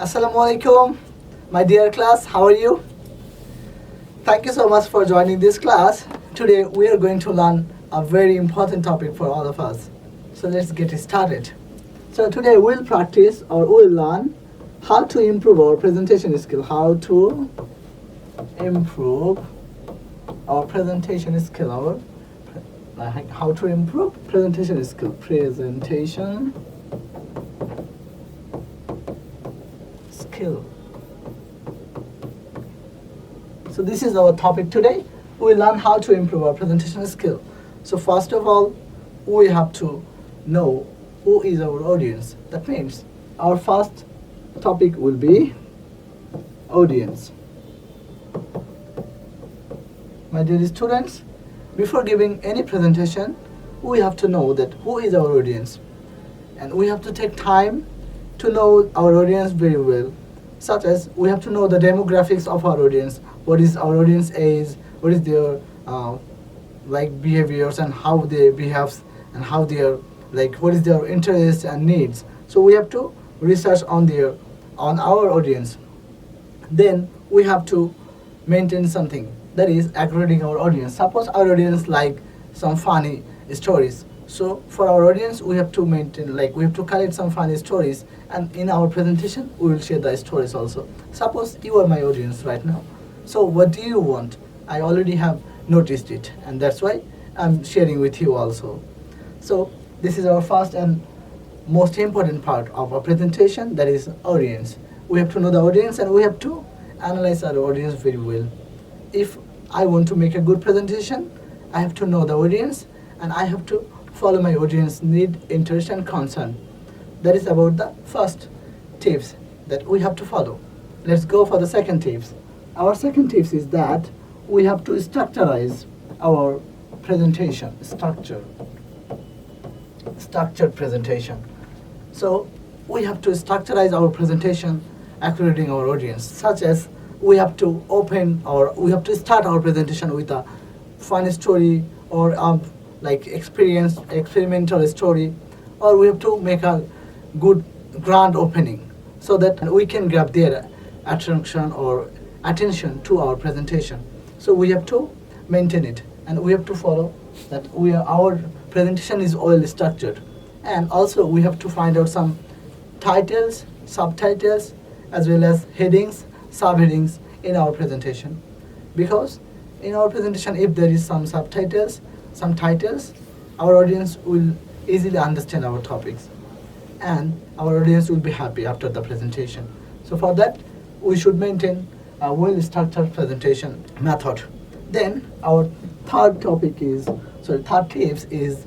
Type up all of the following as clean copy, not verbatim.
Assalamu alaikum, my dear class, how are you? Thank you so much for joining this class. Today we are going to learn a very important topic for all of us. So let's get started. So today we'll practice or we'll learn how to improve our presentation skill. How to improve our presentation skill. How to improve presentation skill. Presentation skill. So this is our topic today. We learn how to improve our presentation skill. So first of all, we have to know who is our audience. That means our first topic will be audience. My dear students, before giving any presentation, we have to know that who is our audience. And we have to take time to know our audience very well. Such as we have to know the demographics of our audience. What is our audience age? What is their behaviors and how they behave and how they are what is their interests and needs. So we have to research on our audience. Then we have to maintain something, that is accurate our audience. Suppose our audience like some funny stories. So for our audience, we have to maintain, we have to collect some funny stories, and in our presentation, we will share the stories also. Suppose you are my audience right now. So what do you want? I already have noticed it, and that's why I'm sharing with you also. So this is our first and most important part of our presentation, that is audience. We have to know the audience and we have to analyze our audience very well. If I want to make a good presentation, I have to know the audience and I have to follow my audience need, interest and concern. That is about the first tips that we have to follow. Let's go for the second tips. Our second tips is that we have to structurize our presentation. Structured presentation. So we have to structurize our presentation according to our audience, such as we have to start our presentation with a fun story or experimental story, or we have to make a good grand opening so that we can grab their attention to our presentation. So we have to maintain it and we have to follow that our presentation is well structured. And also we have to find out some titles, subtitles, as well as headings, subheadings in our presentation. Because in our presentation, if there is some subtitles, some titles, our audience will easily understand our topics and our audience will be happy after the presentation. So for that, we should maintain a well-structured presentation method. Then our third tips is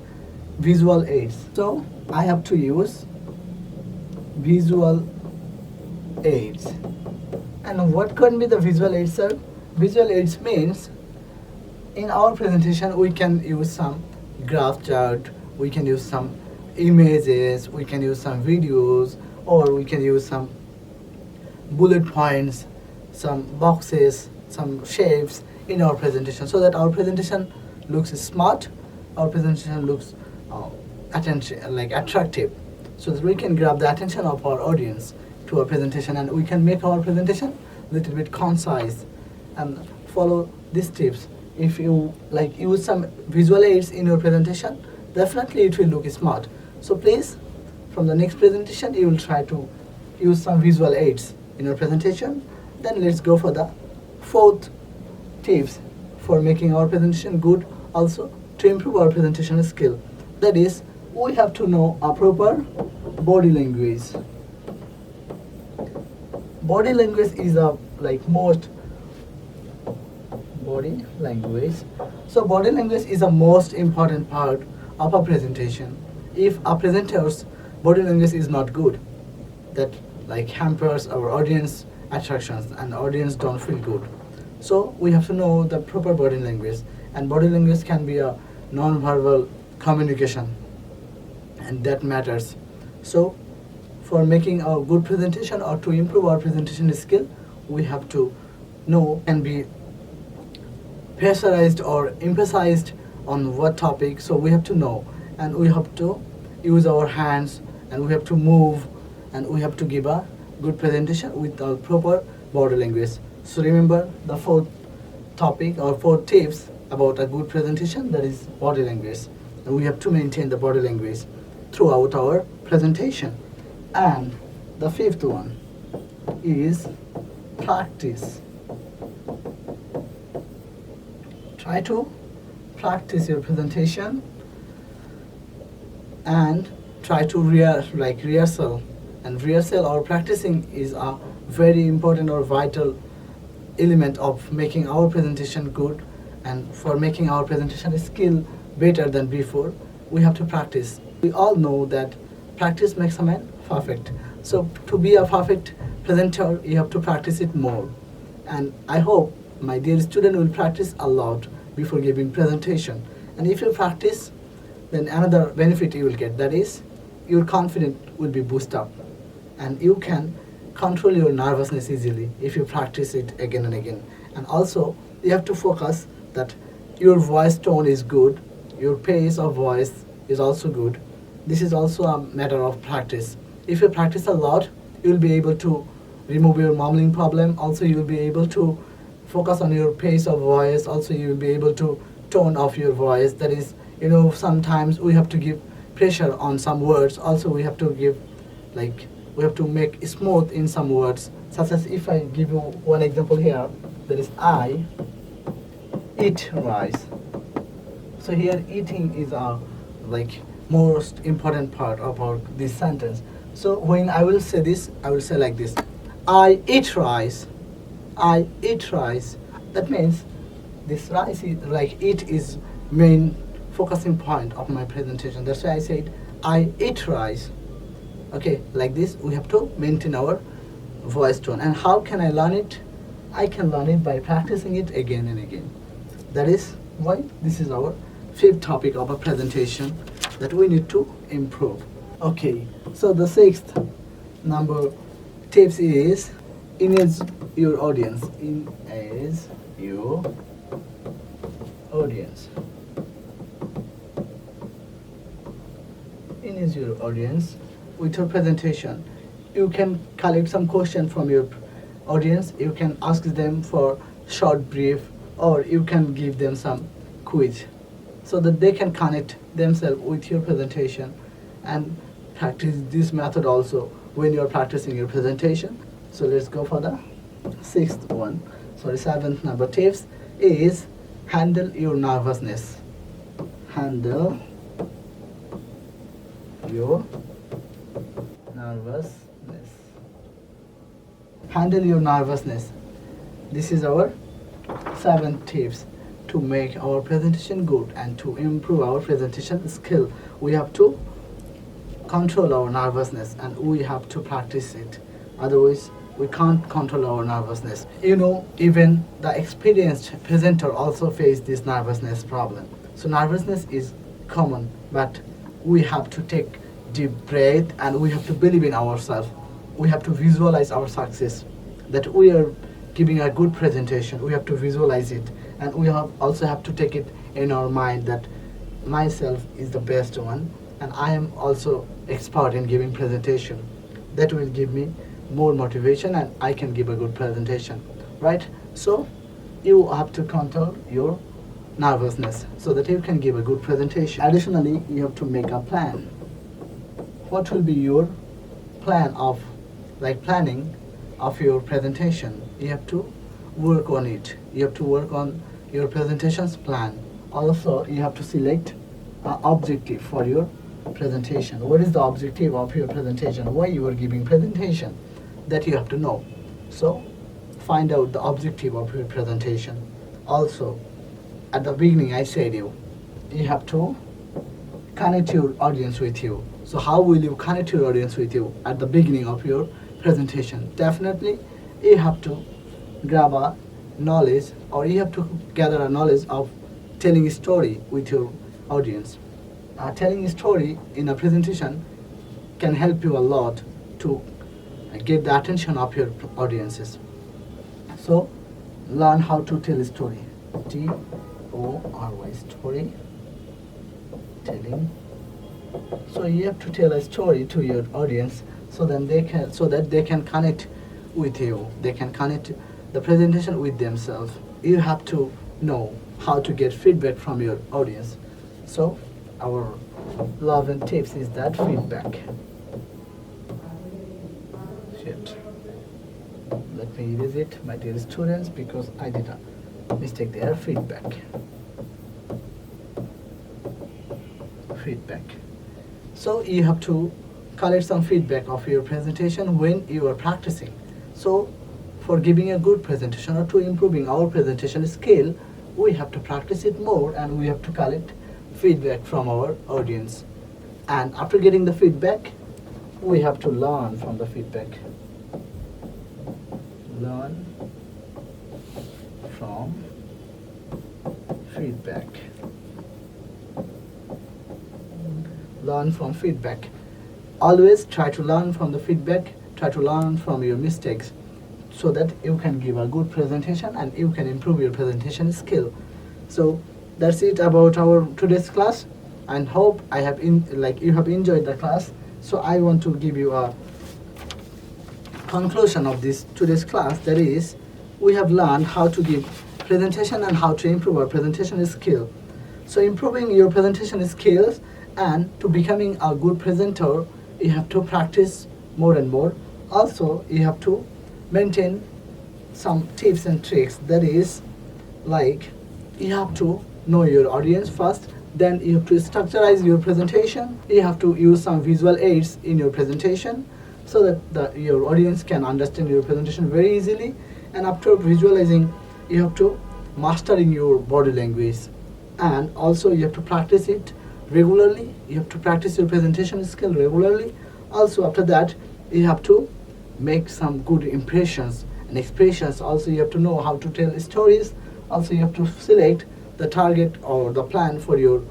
visual aids. So I have to use visual aids. And what can be the visual aids, sir? Visual aids means in our presentation we can use some graph chart, we can use some images, we can use some videos, or we can use some bullet points, some boxes, some shapes in our presentation, so that our presentation looks smart, our presentation looks attractive, so that we can grab the attention of our audience to our presentation, and we can make our presentation a little bit concise. And follow these tips. If you use some visual aids in your presentation, definitely it will look smart. So please, from the next presentation, you will try to use some visual aids in your presentation. Then let's go for the fourth tips for making our presentation good, also to improve our presentation skill. That is, we have to know a proper body language. Body language is body language. So body language is the most important part of a presentation. If a presenter's body language is not good, that hampers our audience attractions and audience don't feel good. So we have to know the proper body language, and body language can be a non-verbal communication, and that matters. So for making a good presentation or to improve our presentation skill, we have to know and be pressurized or emphasized on what topic. So we have to know, and we have to use our hands, and we have to move, and we have to give a good presentation with our proper body language. So remember the fourth topic or four tips about a good presentation, that is body language. And we have to maintain the body language throughout our presentation. And the fifth one is practice. Try to practice your presentation and try to rehearsal. And rehearsal or practicing is a very important or vital element of making our presentation good. And for making our presentation skill better than before, we have to practice. We all know that practice makes a man perfect. So to be a perfect presenter, you have to practice it more. And I hope my dear student will practice a lot before giving presentation. And if you practice, then another benefit you will get, that is your confidence will be boosted up, and you can control your nervousness easily if you practice it again and again. And also you have to focus that your voice tone is good, your pace of voice is also good. This is also a matter of practice. If you practice a lot, you will be able to remove your mumbling problem. Also you will be able to focus on your pace of voice. Also you will be able to tone of your voice, that is, sometimes we have to give pressure on some words. Also we have to give, we have to make smooth in some words, such as if I give you one example here, that is I eat rice. So here eating is a most important part about this sentence. So when I will say this, I will say like this: I eat rice. I eat rice. That means this rice is it is main focusing point of my presentation. That's why I said I eat rice. Okay, like this we have to maintain our voice tone. And how can I learn it? I can learn it by practicing it again and again. That is why this is our fifth topic of a presentation that we need to improve. Okay, so the sixth number tips is engage your audience. Engage your audience. Engage your audience with your presentation. You can collect some questions from your audience. You can ask them for short brief, or you can give them some quiz, so that they can connect themselves with your presentation. And practice this method also when you are practicing your presentation. So let's go for the seventh number tips is handle your nervousness. Handle your nervousness. Handle your nervousness. This is our seventh tips to make our presentation good and to improve our presentation skill. We have to control our nervousness and we have to practice it. Otherwise, we can't control our nervousness. Even the experienced presenter also face this nervousness problem. So nervousness is common, but we have to take deep breath and we have to believe in ourselves. We have to visualize our success, that we are giving a good presentation. We have to visualize it, and we also have to take it in our mind that myself is the best one and I am also expert in giving presentation. That will give me more motivation and I can give a good presentation, right? So you have to control your nervousness so that you can give a good presentation. Additionally, you have to make a plan. What will be your plan of planning of your presentation? You have to work on it. You have to work on your presentation's plan. Also, you have to select an objective for your presentation. What is the objective of your presentation? Why you are giving presentation? That you have to know. So find out the objective of your presentation. Also, at the beginning I said you have to connect your audience with you. So how will you connect your audience with you at the beginning of your presentation? Definitely you have to grab a knowledge, or you have to gather a knowledge of telling a story with your audience. Telling a story in a presentation can help you a lot to get the attention of your audiences. So learn how to tell a story. T-O-R-Y, story telling. So you have to tell a story to your audience so that they can connect with you, they can connect the presentation with themselves. You have to know how to get feedback from your audience. So our love and tips is that feedback. Shit. Let me erase it, my dear students, because I did a mistake there. Feedback. So you have to collect some feedback of your presentation when you are practicing. So for giving a good presentation or to improving our presentation skill, we have to practice it more and we have to collect feedback from our audience. And after getting the feedback, we have to learn from the feedback. Learn from feedback. Learn from feedback. Always try to learn from the feedback, try to learn from your mistakes so that you can give a good presentation and you can improve your presentation skill. So that's it about our today's class, and hope you have enjoyed the class. So I want to give you a conclusion of this today's class. That is, we have learned how to give presentation and how to improve our presentation skill. So improving your presentation skills and to becoming a good presenter, you have to practice more and more. Also, you have to maintain some tips and tricks. That is, like, you have to know your audience first, then you have to structurize your presentation, you have to use some visual aids in your presentation so that your audience can understand your presentation very easily. And after visualizing, you have to mastering your body language, and also you have to practice it regularly. You have to practice your presentation skill regularly. Also after that, you have to make some good impressions and expressions. Also you have to know how to tell stories. Also you have to select the target or the plan for your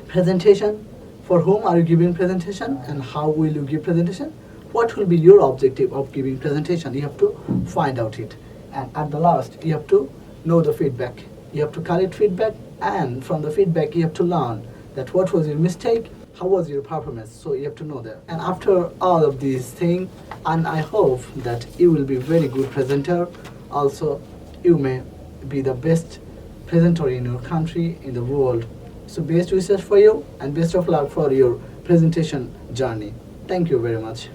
presentation. For whom are you giving presentation and how will you give presentation? What will be your objective of giving presentation? You have to find out it. And at the last, you have to know the feedback. You have to collect feedback, and from the feedback you have to learn that what was your mistake, how was your performance. So you have to know that. And after all of these things, and I hope that you will be very good presenter. Also, you may be the best presenter in your country, in the world. So best wishes for you and best of luck for your presentation journey. Thank you very much.